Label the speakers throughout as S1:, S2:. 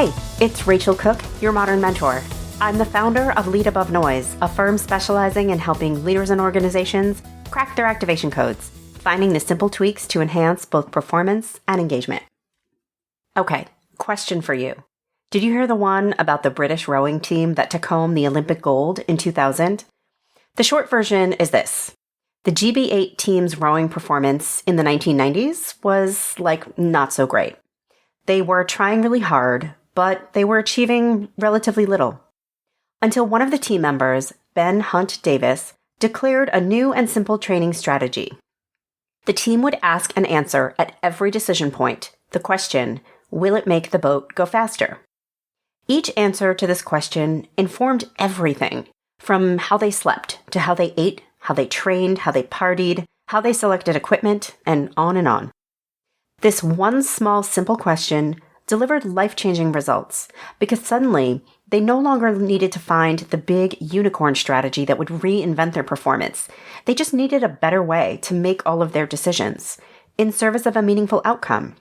S1: Hey, it's Rachel Cooke, your modern mentor. I'm the founder of Lead Above Noise, a firm specializing in helping leaders and organizations crack their activation codes, finding the simple tweaks to enhance both performance and engagement. Okay, question for you. Did you hear the one about the British rowing team that took home the Olympic gold in 2000? The short version is this. The GB8 team's rowing performance in the 1990s was, not so great. They were trying really hard, but they were achieving relatively little. Until one of the team members, Ben Hunt Davis, declared a new and simple training strategy. The team would ask and answer at every decision point the question, will it make the boat go faster? Each answer to this question informed everything, from how they slept to how they ate, how they trained, how they partied, how they selected equipment, and on and on. This one small, simple question delivered life-changing results because suddenly they no longer needed to find the big unicorn strategy that would reinvent their performance. They just needed a better way to make all of their decisions in service of a meaningful outcome.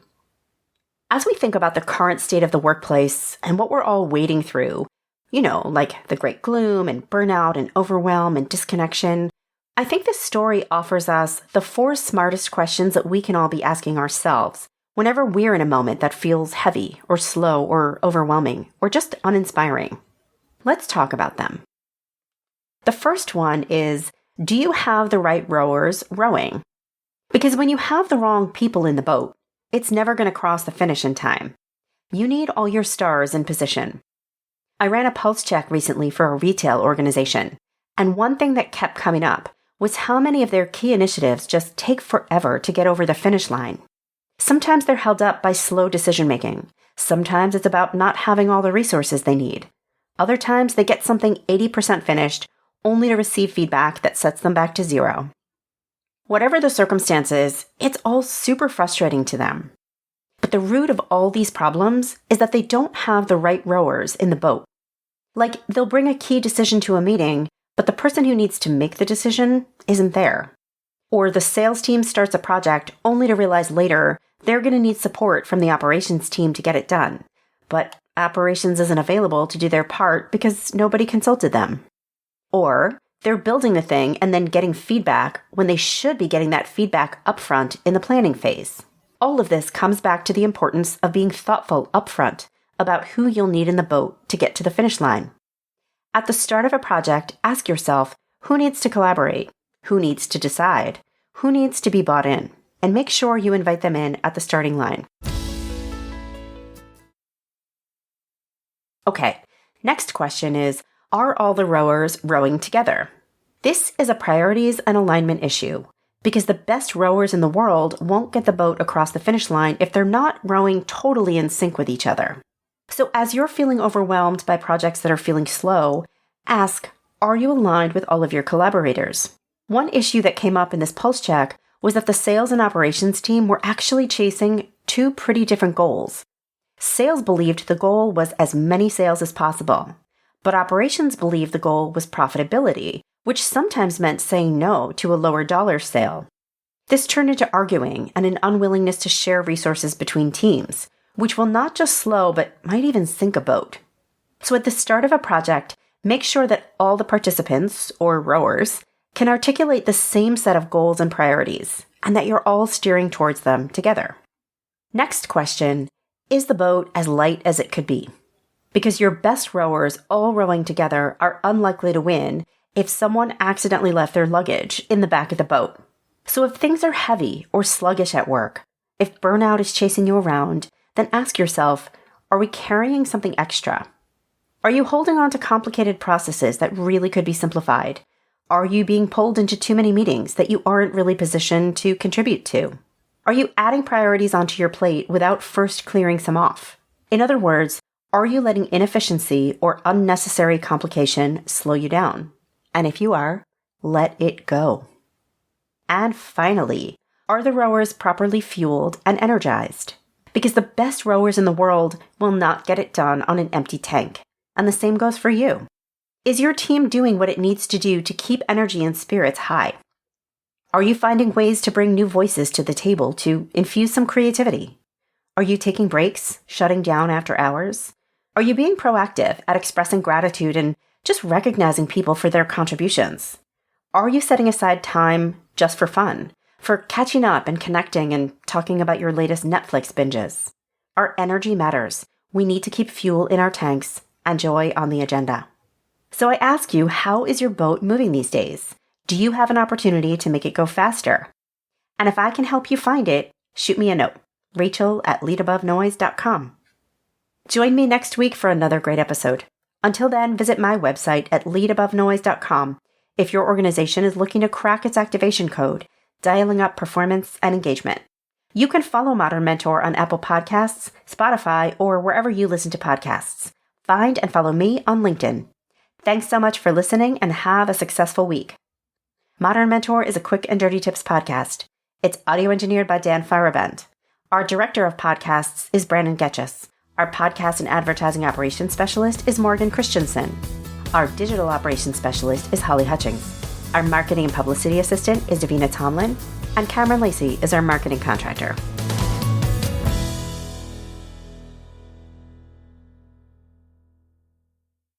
S1: As we think about the current state of the workplace and what we're all wading through, like the great gloom and burnout and overwhelm and disconnection, I think this story offers us the 4 smartest questions that we can all be asking ourselves whenever we're in a moment that feels heavy or slow or overwhelming or just uninspiring. Let's talk about them. The first one is, do you have the right rowers rowing? Because when you have the wrong people in the boat, it's never going to cross the finish in time. You need all your stars in position. I ran a pulse check recently for a retail organization, and one thing that kept coming up was how many of their key initiatives just take forever to get over the finish line. Sometimes they're held up by slow decision-making. Sometimes it's about not having all the resources they need. Other times they get something 80% finished, only to receive feedback that sets them back to 0. Whatever the circumstances, it's all super frustrating to them. But the root of all these problems is that they don't have the right rowers in the boat. They'll bring a key decision to a meeting, but the person who needs to make the decision isn't there. Or the sales team starts a project only to realize later they're going to need support from the operations team to get it done. But operations isn't available to do their part because nobody consulted them. Or they're building the thing and then getting feedback when they should be getting that feedback upfront in the planning phase. All of this comes back to the importance of being thoughtful upfront about who you'll need in the boat to get to the finish line. At the start of a project, ask yourself, who needs to collaborate? Who needs to decide? Who needs to be bought in? And make sure you invite them in at the starting line. Okay, next question is, are all the rowers rowing together? This is a priorities and alignment issue because the best rowers in the world won't get the boat across the finish line if they're not rowing totally in sync with each other. So as you're feeling overwhelmed by projects that are feeling slow, ask, are you aligned with all of your collaborators? One issue that came up in this pulse check was that the sales and operations team were actually chasing 2 pretty different goals. Sales believed the goal was as many sales as possible, but operations believed the goal was profitability, which sometimes meant saying no to a lower dollar sale. This turned into arguing and an unwillingness to share resources between teams, which will not just slow but might even sink a boat. So at the start of a project, make sure that all the participants, or rowers, can articulate the same set of goals and priorities, and that you're all steering towards them together. Next question, is the boat as light as it could be? Because your best rowers all rowing together are unlikely to win if someone accidentally left their luggage in the back of the boat. So if things are heavy or sluggish at work, if burnout is chasing you around, then ask yourself, are we carrying something extra? Are you holding on to complicated processes that really could be simplified? Are you being pulled into too many meetings that you aren't really positioned to contribute to? Are you adding priorities onto your plate without first clearing some off? In other words, are you letting inefficiency or unnecessary complication slow you down? And if you are, let it go. And finally, are the rowers properly fueled and energized? Because the best rowers in the world will not get it done on an empty tank. And the same goes for you. Is your team doing what it needs to do to keep energy and spirits high? Are you finding ways to bring new voices to the table to infuse some creativity? Are you taking breaks, shutting down after hours? Are you being proactive at expressing gratitude and just recognizing people for their contributions? Are you setting aside time just for fun, for catching up and connecting and talking about your latest Netflix binges? Our energy matters. We need to keep fuel in our tanks and joy on the agenda. So I ask you, how is your boat moving these days? Do you have an opportunity to make it go faster? And if I can help you find it, shoot me a note, rachel@leadabovenoise.com. Join me next week for another great episode. Until then, visit my website at leadabovenoise.com if your organization is looking to crack its activation code, dialing up performance and engagement. You can follow Modern Mentor on Apple Podcasts, Spotify, or wherever you listen to podcasts. Find and follow me on LinkedIn. Thanks so much for listening and have a successful week. Modern Mentor is a quick and dirty tips podcast. It's audio engineered by Dan Firabend. Our director of podcasts is Brandon Getchus. Our podcast and advertising operations specialist is Morgan Christensen. Our digital operations specialist is Holly Hutchings. Our marketing and publicity assistant is Davina Tomlin. And Cameron Lacey is our marketing contractor.